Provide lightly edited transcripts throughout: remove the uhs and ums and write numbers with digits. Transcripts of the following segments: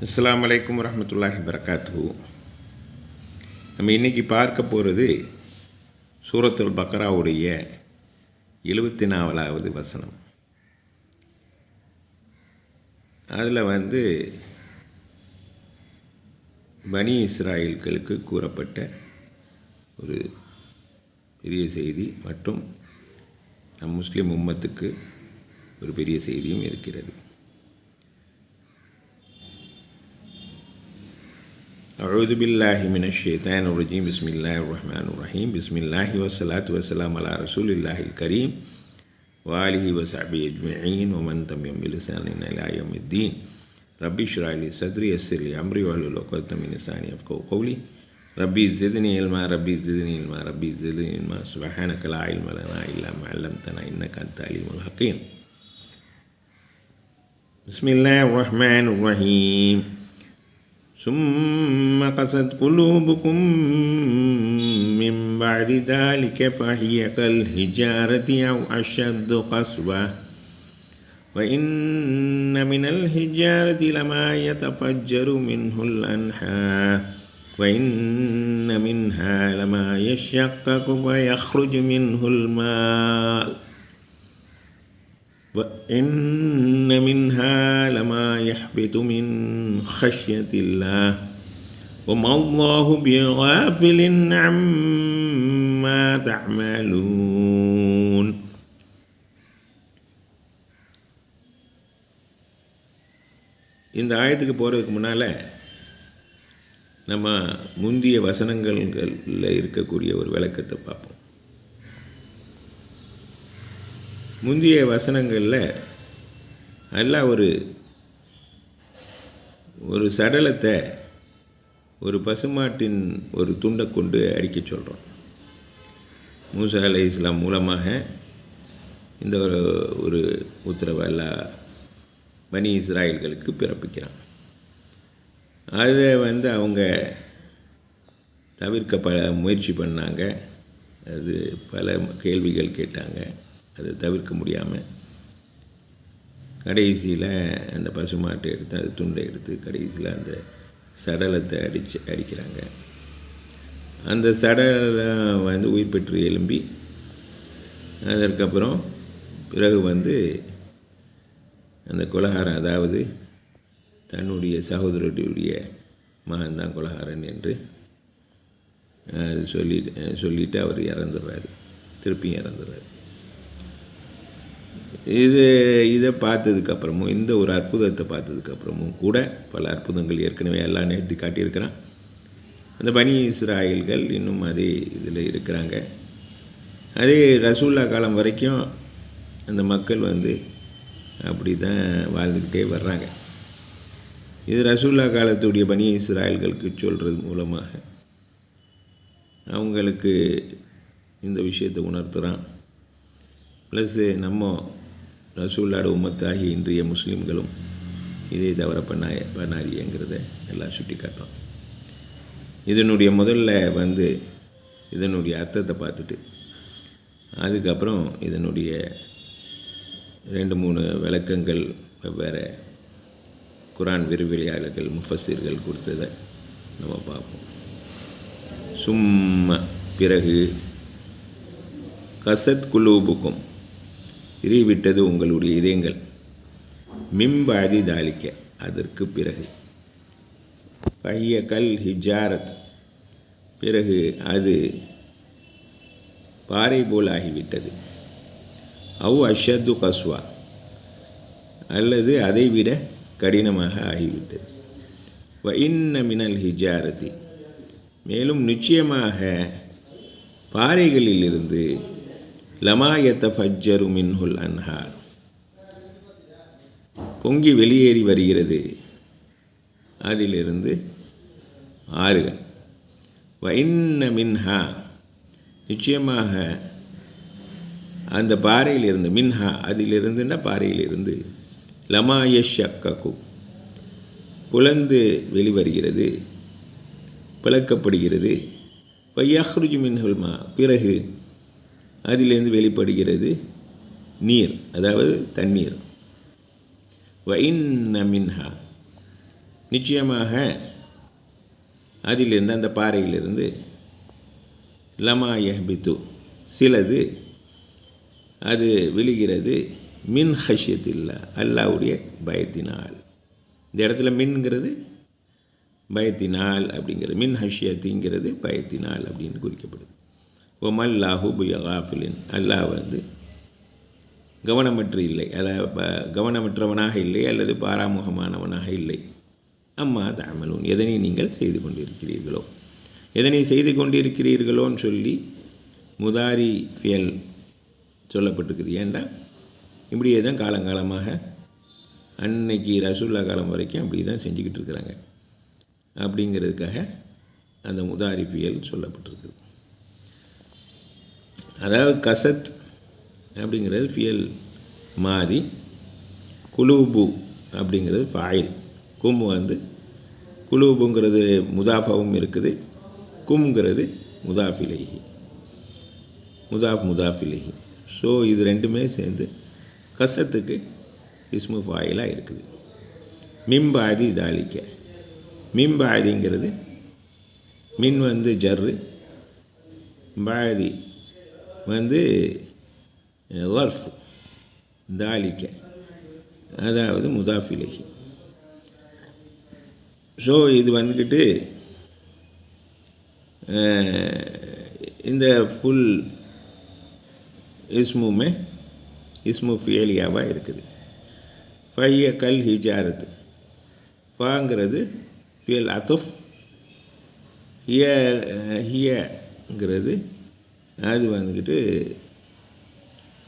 அஸ்ஸலாமு அலைக்கும் வரஹ்மத்துல்லாஹி வபரகாத்துஹு. நம்ம இன்றைக்கி பார்க்க போகிறது சூரத்துல் பக்ராவுடைய 74வது வசனம். அதில் பனி இஸ்ராயல்களுக்கு கூறப்பட்ட ஒரு பெரிய செய்தி மற்றும் நம் முஸ்லிம் உம்மத்துக்கு ஒரு பெரிய செய்தியும் இருக்கிறது. அஊது பில்லாஹி மினஷ் ஷைத்தானிர் ரஜீம். பிஸ்மில்லாஹிர் ரஹ்மானிர் ரஹீம். பிஸ்மில்லாஹி வஸ்ஸலாத்து வஸ்ஸலாமு அலா ரசூலில்லாஹில் கரீம் வ ஆலிஹி வ ஸஹ்பிஹி அஜ்மஈன் வ மன் தபிஅஹும் பிலிசானின் இலா யௌமித்தீன். ரப்பி இஷ்ரஹ் லி ஸத்ரி வயஸ்ஸிர் லி அம்ரி வஹ்லுல் உக்தம் மின் லிசானி யஃப்கஹு கௌலி. ரப்பி ஸித்னி இல்மா ரப்பி ஸித்னி இல்மா ரப்பி ஸித்னி இல்மா சுப்ஹானக லா இல்ம லனா இல்லா மா அல்லம்தனா இன்னக அன்தல் அலீமுல் ஹக்கீம். பிஸ்மில்லாஹிர் ரஹ்மானிர் ரஹீம். ثم قست قلوبكم من بعد ذلك فهي كالحجارة أو أشد قسوة وإن من الحجارة لما يتفجر منه الأنهار وإن منها لما يشقق ويخرج منه الماء وإن منها لما يحبط من خشية الله وما الله بغافل عما تعملون. இந்த ஆயத்துக்கு போகிறதுக்கு முன்னால் நம்ம முந்திய வசனங்களில் இருக்கக்கூடிய ஒரு விளக்கத்தை பார்ப்போம். முந்திய வசனங்களில் நல்லா ஒரு சடலத்தை ஒரு பசுமாட்டின் ஒரு துண்டை கொண்டு அடிக்க சொல்கிறோம். மூசா அலைஹிஸ்ஸலாம் மூலமாக இந்த ஒரு உத்தரவு அல்லாஹ் பனி இஸ்ராயல்களுக்கு பிறப்பிக்கிறான். அதை அவங்க தவிர்க்க முயற்சி பண்ணாங்க. அது பல கேள்விகள் கேட்டாங்க. அதை தவிர்க்க முடியாமல் கடைசியில் அந்த பசுமாட்டை எடுத்து அது துண்டை எடுத்து கடைசியில் அந்த சடலத்தை அடிக்கிறாங்க. அந்த சடலம் உயிர் பெற்று எழும்பி அதற்கப்புறம் பிறகு அந்த கொலகாரன், அதாவது தன்னுடைய சகோதரருடைய மகன் தான் கொலகாரன் என்று அது சொல்லிட்டு அவர் இறந்துடுறாரு, திருப்பியும் இறந்துடுறாரு. இதை பார்த்ததுக்கப்புறமும், இந்த ஒரு அற்புதத்தை பார்த்ததுக்கப்புறமும் கூட பல அற்புதங்கள் ஏற்கனவே எல்லாம் நிறுத்தி காட்டியிருக்கிறான். அந்த பனி இஸ்ராயல்கள் இன்னும் அதே இதில் இருக்கிறாங்க. அதே ரசூல்லா காலம் வரைக்கும் அந்த மக்கள் அப்படி தான் வாழ்ந்துக்கிட்டே வர்றாங்க. இது ரசூல்லா காலத்துடைய பனி இஸ்ராயல்களுக்கு சொல்கிறது மூலமாக அவங்களுக்கு இந்த விஷயத்தை உணர்த்துகிறான். ப்ளஸ்ஸு நம்ம ரசூல்லாட உம்மத்தாகி இன்றைய முஸ்லீம்களும் இதே தவிர பண்ணாதீங்கிறத எல்லாம் சுட்டி காட்டுறோம். இதனுடைய முதல்ல இதனுடைய அர்த்தத்தை பார்த்துட்டு அதுக்கப்புறம் இதனுடைய 2-3 விளக்கங்கள் வெவ்வேறு குரான் விரிவெளியாளர்கள் முஃபஸிர்கள் கொடுத்ததை நம்ம பார்ப்போம். சும்மா பிறகு கசத் குலூபுக்கும் இறைவிட்டது உங்களுடைய இதயங்கள், மிம்பாதி தாலிக்க அதற்கு பிறகு, பைய கல் ஹிஜாரத் பிறகு அது பாறை போல் ஆகிவிட்டது, அவு அஷத்து கஸ்வா அல்லது அதைவிட கடினமாக ஆகிவிட்டது, வ இன்ன மினல் ஹிஜாரதி மேலும் நிச்சயமாக பாறைகளிலிருந்து லமா யதஃபஜ்ஜரு மின்ஹுல் அன்ஹார் பொங்கி வெளியேறி வருகிறது, அதிலிருந்து ஆறுகள், வ இன்ன மின்ஹா நிச்சயமாக அந்த பாறையிலிருந்து, மின்ஹா அதிலிருந்துன்னா பாறையிலிருந்து, லமா யஷக்ககு புலந்து வெளிவருகிறது, பிளக்கப்படுகிறது, வ யஹ்ருஜு மின்ஹுல் மா பிறகு அதிலிருந்து வெளிப்படுகிறது நீர், அதாவது தண்ணீர். வ இன்ன மின்ஹா நிச்சயமாக அதிலிருந்து அந்த பாறையிலிருந்து லமா யஹ்பித்து சிலது அது விழுகிறது மின் ஹஷ்யத்தில்லா அல்லாஹ்வுடைய பயத்தினால். இந்த இடத்துல மின்ங்கிறது பயத்தினால் அப்படிங்கிறது, மின் ஹஷ்யத்திங்கிறது பயத்தினால் அப்படின்னு குறிக்கப்படுது. ஒமல்லாஹு பிகாஃபிலின் அல்லாஹ் வந்து கவனமற்று இல்லை, கவனமற்றவனாக இல்லை அல்லது பாராமுகமானவனாக இல்லை. அம்மா தஅமலூன் எதனை நீங்கள் செய்து கொண்டிருக்கிறீர்களோ, எதனை செய்து கொண்டிருக்கிறீர்களோன்னு சொல்லி முதாரி ஃபியல் சொல்லப்பட்டிருக்குது. ஏன்டா இப்படியே தான் காலங்காலமாக அன்னைக்கு ரசூல்லா காலம் வரைக்கும் அப்படி தான் செஞ்சுக்கிட்டு இருக்கிறாங்க அப்படிங்கிறதுக்காக அந்த முதாரி ஃபியல் சொல்லப்பட்டிருக்குது. அதாவது கசத் அப்படிங்கிறது ஃபியல் மாதி, குலூபு அப்படிங்கிறது ஃபாயில், கும் வந்து குலூபுங்கிறது முதாஃபாவும் இருக்குது, கும்ங்கிறது முதாஃபிலேஹி, முதாஃபிலேஹி. ஸோ இது ரெண்டுமே சேர்ந்து கசத்துக்கு இஸ்மு ஃபாயிலாக இருக்குது. மிம்பாதி தாலிக்க, மிம்பாதிங்கிறது மின் வந்து ஜர்ரு, பாதி வந்து வர்ஃப், தாலிக்க அதாவது முதாஃபிலேஹி. ஸோ இது வந்துக்கிட்டு இந்த ஃபுல் இஸ்முமே இஸ்மு ஃபியலியாவாக இருக்குது. ஃபைய கல் ஹிஜாரத்து, ஃபாங்கிறது ஃபியல் அத்துஃப், ஹியங்கிறது அது வந்துக்கிட்டு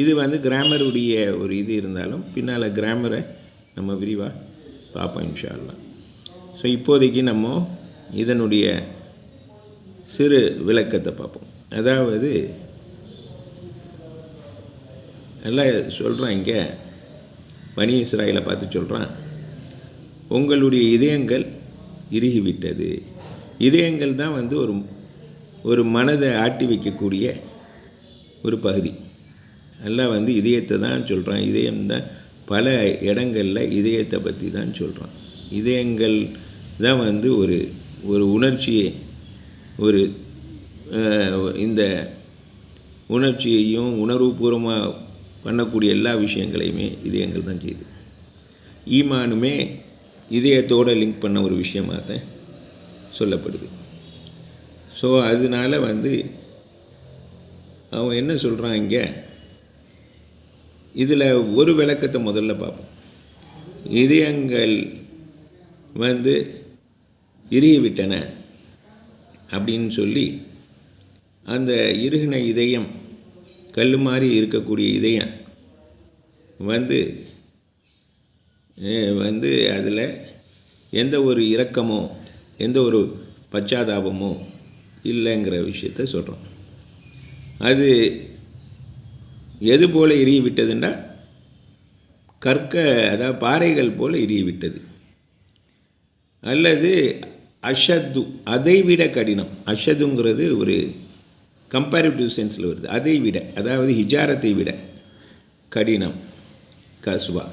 இது வந்து கிராமருடைய ஒரு இது இருந்தாலும் பின்னால் கிராமரை நம்ம விரிவாக பார்ப்போம் இன்ஷா அல்லாஹ். ஸோ இப்போதைக்கு நம்ம இதனுடைய சிறு விளக்கத்தை பார்ப்போம். அதாவது எல்லாம் சொல்கிறான், இங்கே பனி இஸ்ராயலை பார்த்து சொல்கிறான், உங்களுடைய இதயங்கள் இறுகிவிட்டது. இதயங்கள் தான் வந்து ஒரு மனதை ஆட்டி வைக்கக்கூடிய ஒரு பகுதி. எல்லாம் வந்து இதயத்தை தான் சொல்கிறான். இதயம்தான் பல இடங்களில் இதயத்தை பற்றி தான் சொல்கிறான். இதயங்கள் தான் வந்து ஒரு உணர்ச்சியை, ஒரு இந்த உணர்ச்சியையும் உணர்வுபூர்வமாக பண்ணக்கூடிய எல்லா விஷயங்களையுமே இதயங்கள் தான் செய்யுது. ஈமானுமே இதயத்தோடு லிங்க் பண்ண ஒரு விஷயமாக தான் சொல்லப்படுது. ஸோ அதனால வந்து அவன் என்ன சொல்கிறான் இங்கே, இதில் ஒரு விளக்கத்தை முதல்ல பார்ப்போம். இதயங்கள் வந்து இறுகிவிட்டன அப்படின்னு சொல்லி அந்த இறுகின இதயம், கல் மாதிரி இருக்கக்கூடிய இதயம் வந்து அதில் எந்த ஒரு இரக்கமோ எந்த ஒரு பச்சாதாபமோ இல்லைங்கிற விஷயத்த சொல்கிறோம். அது எது போல் எரிய விட்டதுன்னா அதாவது பாறைகள் போல் எரிய விட்டது, அல்லது அஷத்து அதைவிட கடினம். அஷதுங்கிறது ஒரு கம்பேரிட்டிவ் சென்ஸில் வருது, அதை விட, அதாவது ஹிஜாரத்தை விட கடினம். கஸ்வா,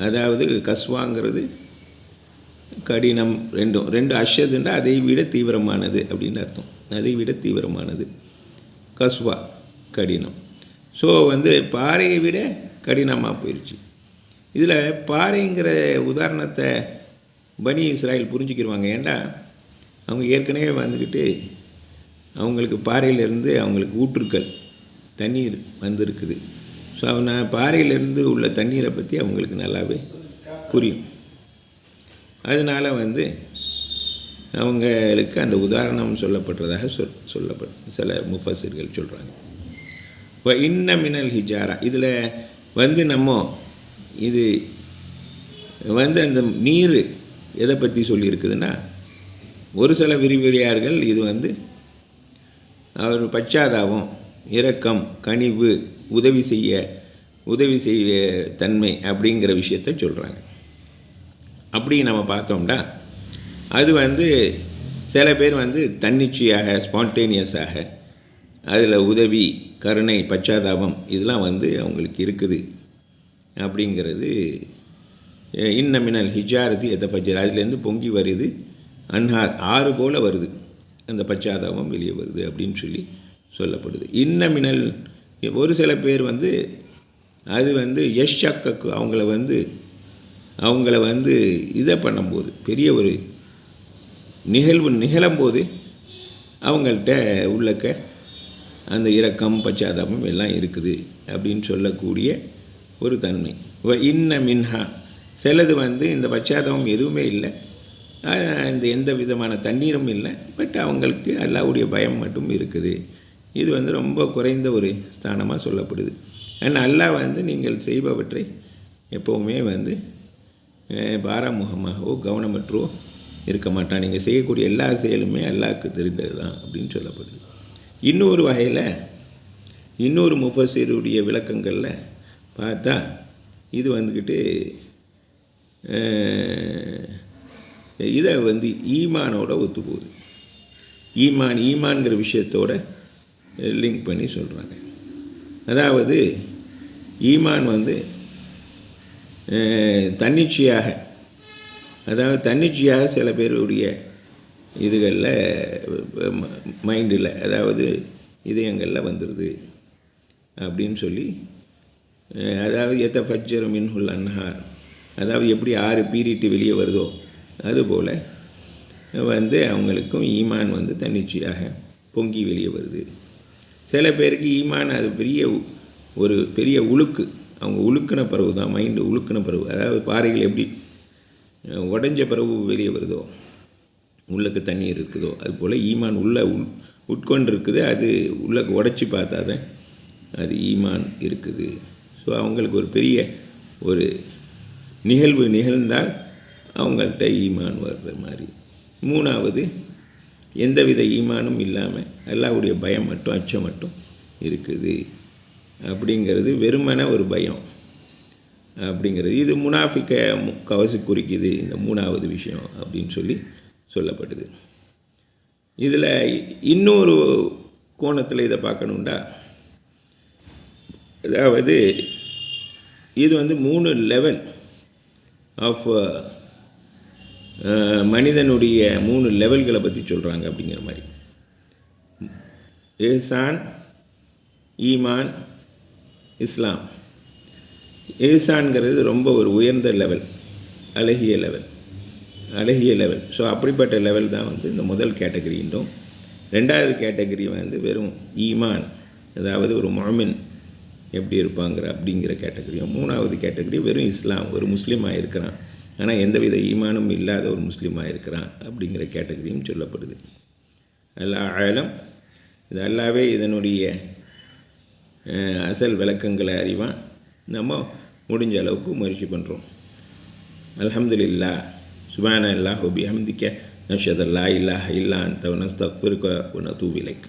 அதாவது கஸ்வாங்கிறது கடினம், ரெண்டு அஷதுன்னா அதை விட தீவிரமானது அப்படின்னு அர்த்தம். அதை விட தீவிரமானது கஸ்வா, கடினம். ஸோ வந்து பாறையை விட கடினமாக போயிடுச்சு. இதில் பாறைங்கிற உதாரணத்தை பனி இஸ்ராயல் புரிஞ்சுக்கிடுவாங்க. ஏண்டா அவங்க ஏற்கனவே வந்துக்கிட்டு அவங்களுக்கு பாறையிலேருந்து அவங்களுக்கு ஊற்றுக்கள் தண்ணீர் வந்திருக்குது. ஸோ பாறையிலேருந்து உள்ள தண்ணீரை பற்றி அவங்களுக்கு நல்லாவே புரியும். அதனால் வந்து அவங்களுக்கு அந்த உதாரணம் சொல்லப்படுறதாக சொல்லப்படும் சில முஃபஸிர்கள் சொல்கிறாங்க. இப்போ இன்ன மினல் ஹிஜாரா, இதில் வந்து நம்ம இது வந்து அந்த நீர் எதை பற்றி சொல்லியிருக்குதுன்னா, ஒரு சில விரிவுரையார்கள் இது வந்து அவர் பச்சாதாபம், இரக்கம், கனிவு, உதவி செய்ய தன்மை அப்படிங்கிற விஷயத்தை சொல்கிறாங்க. அப்படி நம்ம பார்த்தோம்னா அது வந்து சில பேர் வந்து தன்னிச்சையாக ஸ்பான்டேனியஸாக அதில் உதவி, கருணை, பச்சாதாபம் இதெல்லாம் வந்து அவங்களுக்கு இருக்குது அப்படிங்கிறது இன்ன மினல் ஹிஜாரதி எத்தபஜர், அதுலேருந்து பொங்கி வருது அன்ஹார், ஆறு போல் வருது அந்த பச்சாதாபம் வெளியே வருது அப்படின்னு சொல்லி சொல்லப்படுது. இன்ன மினல், ஒரு சில பேர் வந்து அது வந்து யஷ்ஷக்கு, அவங்கள வந்து இதை பண்ணும்போது, பெரிய ஒரு நிகழ்வு நிகழும்போது அவங்கள்ட்ட உள்ளக்க அந்த இரக்கம் பச்சாதாபம் எல்லாம் இருக்குது அப்படின்னு சொல்லக்கூடிய ஒரு தன்மை. இன்ன மின்ஹா, சிலது வந்து இந்த பச்சாதாபம் எதுவுமே இல்லை, இந்த எந்த விதமான தண்ணீரும் இல்லை, பட் அவங்களுக்கு அல்லாஹ்வுடைய பயம் மட்டும் இருக்குது. இது வந்து ரொம்ப குறைந்த ஒரு ஸ்தானமாக சொல்லப்படுது. ஆனால் அல்லாஹ் வந்து நீங்கள் செய்பவற்றை எப்போவுமே வந்து பாராமுகமாகவோ கவனமற்றோ இருக்க மாட்டான். நீங்கள் செய்யக்கூடிய எல்லா செயலுமே அல்லாஹ்வுக்கு தெரிந்தது தான் அப்படின்னு சொல்லப்படுது. இன்னொரு வகையில் இன்னொரு முஃபஸிருடைய விளக்கங்களில் பார்த்தா இது வந்துக்கிட்டு இதை வந்து ஈமானோட ஒத்து போகுது. ஈமான்கிற விஷயத்தோட லிங்க் பண்ணி சொல்கிறாங்க. அதாவது ஈமான் வந்து தன்னிச்சையாக சில பேருடைய இதுகளில் மைண்டில், அதாவது இதயங்களில் வந்துடுது அப்படின்னு சொல்லி, அதாவது எத்தஃபஜ்ஜரு மின்ஹுல் அன்ஹார், அதாவது எப்படி ஆறு பீறிட்டு வெளியே வருதோ அதுபோல் வந்து அவங்களுக்கும் ஈமான் வந்து தன்னிச்சையாக பொங்கி வெளியே வருது. சில பேருக்கு ஈமான் அது பெரிய உழுக்கு, அவங்க உழுக்கின பிறகு தான், மைண்டு உழுக்கின பிறகு, அதாவது பாறைகள் எப்படி உடஞ்ச பிறகு வெளியே வருதோ, உள்ளக்கு தண்ணீர் இருக்குதோ, அதுபோல் ஈமான் உட்கொண்டு இருக்குது, அது உள்ளக்கு உடச்சி பார்த்தா தான் அது ஈமான் இருக்குது. ஸோ அவங்களுக்கு ஒரு பெரிய ஒரு நிகழ்வு நிகழ்ந்தால் அவங்கள்ட்ட ஈமான் வர்ற மாதிரி. மூணாவது, எந்தவித ஈமானும் இல்லாமல் அல்லாஹ்வுடைய பயம் மட்டும், அச்சம் மட்டும் இருக்குது அப்படிங்கிறது வெறுமன ஒரு பயம் அப்படிங்கிறது. இது முனாஃபிக்க கவசு குறிக்குது இந்த மூணாவது விஷயம் அப்படின்னு சொல்லி சொல்லப்படுது. இதில் இன்னொரு கோணத்தில் இதை பார்க்கணுண்டா, அதாவது இது வந்து 3 லெவல் ஆஃப் மனிதனுடைய 3 லெவல்களை பற்றி சொல்கிறாங்க அப்படிங்கிற மாதிரி. இஹ்சான், ஈமான், இஸ்லாம். இஹ்சான்கிறது ரொம்ப ஒரு உயர்ந்த லெவல், அழகிய லெவல். ஸோ அப்படிப்பட்ட லெவல் தான் வந்து இந்த முதல் கேட்டகரின்றோம். ரெண்டாவது கேட்டகரி வந்து வெறும் ஈமான், அதாவது ஒரு முஃமின் எப்படி இருப்பாங்கிற அப்படிங்கிற கேட்டகரியும். மூணாவது கேட்டகரி வெறும் இஸ்லாம், ஒரு முஸ்லீமாக இருக்கிறான் ஆனால் எந்தவித ஈமானும் இல்லாத ஒரு முஸ்லீமாக இருக்கிறான் அப்படிங்கிற கேட்டகரியும் சொல்லப்படுது. அல்லாஹ் ஆலம், இது அல்லாவே இதனுடைய அசல் விளக்கங்களை அறிவான். நம்ம முடிஞ்ச அளவுக்கு முயற்சி பண்ணுறோம். அல்ஹம்துலில்லாஹ், சுப்ஹானல்லாஹி வ பிஹம்திஹி, நஷ்ஹது அல்லா இலாஹ இல்லா அன்த வ நஸ்தக்ஃபிருக வ நதூபு இலைக்.